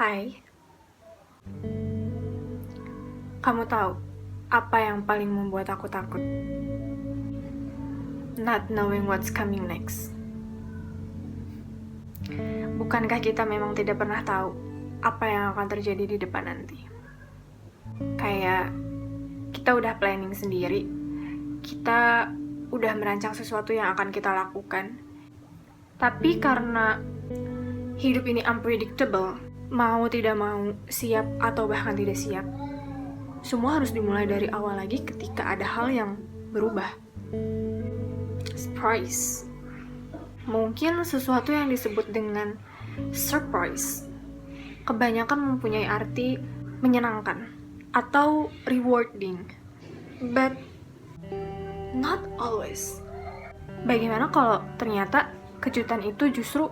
Hai, kamu tahu apa yang paling membuat aku takut? Not knowing what's coming next. Bukankah kita memang tidak pernah tahu apa yang akan terjadi di depan nanti? Kayak kita udah planning sendiri, kita udah merancang sesuatu yang akan kita lakukan. Tapi karena hidup ini unpredictable, mau tidak mau, siap atau bahkan tidak siap, semua harus dimulai dari awal lagi ketika ada hal yang berubah. Surprise. Mungkin sesuatu yang disebut dengan surprise kebanyakan mempunyai arti menyenangkan atau rewarding, but not always. Bagaimana kalau ternyata kejutan itu justru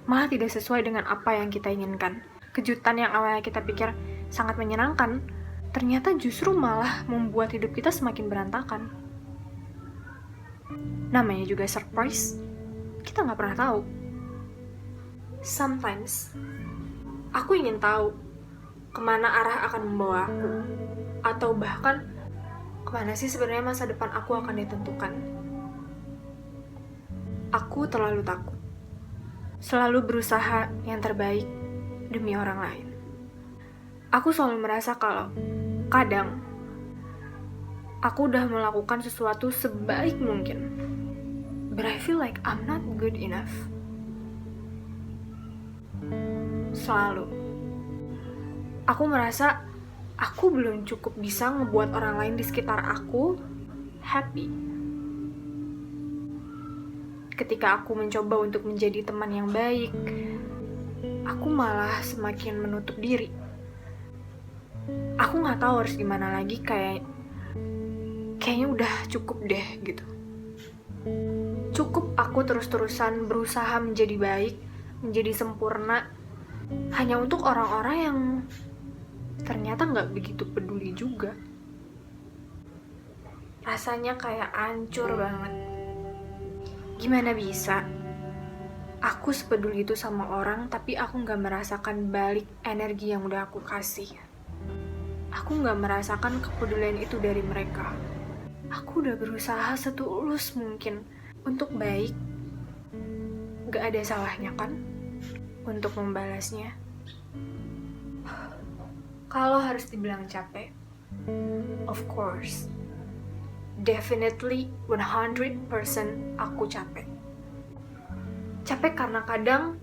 malah tidak sesuai dengan apa yang kita inginkan? Kejutan yang awalnya kita pikir sangat menyenangkan, ternyata justru malah membuat hidup kita semakin berantakan. Namanya juga surprise, kita nggak pernah tahu. Sometimes, aku ingin tahu kemana arah akan membawa aku, atau bahkan kemana sih sebenarnya masa depan aku akan ditentukan. Aku terlalu takut, selalu berusaha yang terbaik demi orang lain. Aku selalu merasa kalau kadang aku udah melakukan sesuatu sebaik mungkin, but I feel like I'm not good enough. Selalu. Aku merasa aku belum cukup bisa ngebuat orang lain di sekitar aku happy. Ketika aku mencoba untuk menjadi teman yang baik, aku malah semakin menutup diri. Aku nggak tahu harus gimana lagi, kayaknya udah cukup deh gitu. Cukup aku terus-terusan berusaha menjadi baik, menjadi sempurna, hanya untuk orang-orang yang ternyata nggak begitu peduli juga. Rasanya kayak hancur banget. Gimana bisa aku sepeduli itu sama orang, tapi aku nggak merasakan balik energi yang udah aku kasih. Aku nggak merasakan kepedulian itu dari mereka. Aku udah berusaha setulus mungkin untuk baik. Gak ada salahnya kan untuk membalasnya. Kalau harus dibilang capek, of course, definitely 100% aku capek. Capek karena kadang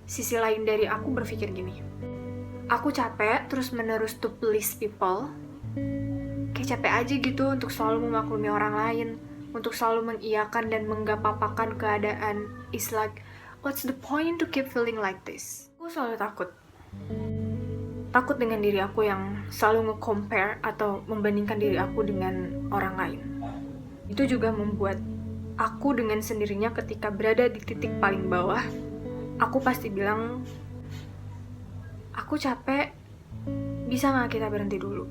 sisi lain dari aku berpikir gini, aku capek terus menerus to please people. Kayak capek aja gitu untuk selalu memaklumi orang lain, untuk selalu mengiyakan dan menggapapakan keadaan. It's like, what's the point to keep feeling like this? Aku selalu takut. Takut dengan diri aku yang selalu nge-compare atau membandingkan diri aku dengan orang lain. Itu juga membuat aku dengan sendirinya ketika berada di titik paling bawah, aku pasti bilang, aku capek, bisa gak kita berhenti dulu?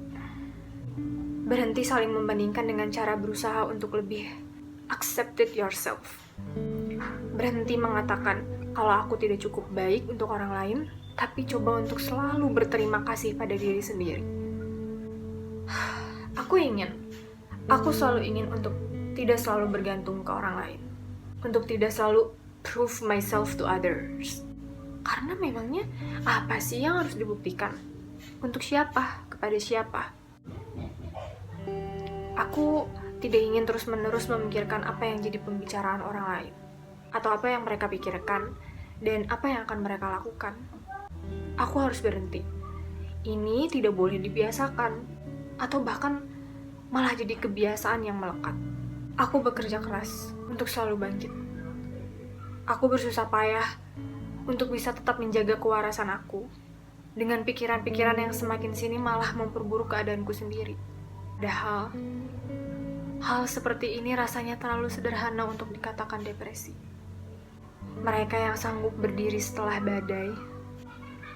Berhenti saling membandingkan dengan cara berusaha untuk lebih accepted yourself. Berhenti mengatakan kalau aku tidak cukup baik untuk orang lain, tapi coba untuk selalu berterima kasih pada diri sendiri. Aku selalu ingin untuk tidak selalu bergantung ke orang lain, untuk tidak selalu prove myself to others. Karena memangnya apa sih yang harus dibuktikan? Untuk siapa? Kepada siapa? Aku tidak ingin terus-menerus memikirkan apa yang jadi pembicaraan orang lain, atau apa yang mereka pikirkan, dan apa yang akan mereka lakukan. Aku harus berhenti. Ini tidak boleh dibiasakan, atau bahkan malah jadi kebiasaan yang melekat. Aku bekerja keras untuk selalu bangkit. Aku bersusah payah untuk bisa tetap menjaga kewarasan aku, dengan pikiran-pikiran yang semakin sini malah memperburuk keadaanku sendiri. Padahal, hal seperti ini rasanya terlalu sederhana untuk dikatakan depresi. Mereka yang sanggup berdiri setelah badai,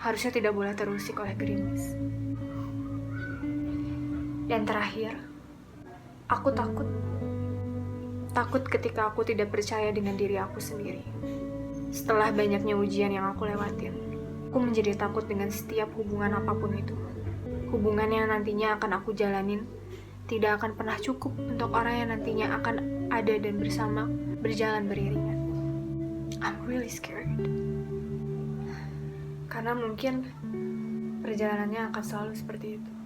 harusnya tidak boleh terusik oleh gerimis. Dan terakhir, aku takut. Takut ketika aku tidak percaya dengan diri aku sendiri. Setelah banyaknya ujian yang aku lewatin. Aku menjadi takut dengan setiap hubungan apapun itu. Hubungan yang nantinya akan aku jalanin tidak akan pernah cukup untuk orang yang nantinya akan ada dan bersama, berjalan beriringan. I'm really scared. Karena mungkin perjalanannya akan selalu seperti itu.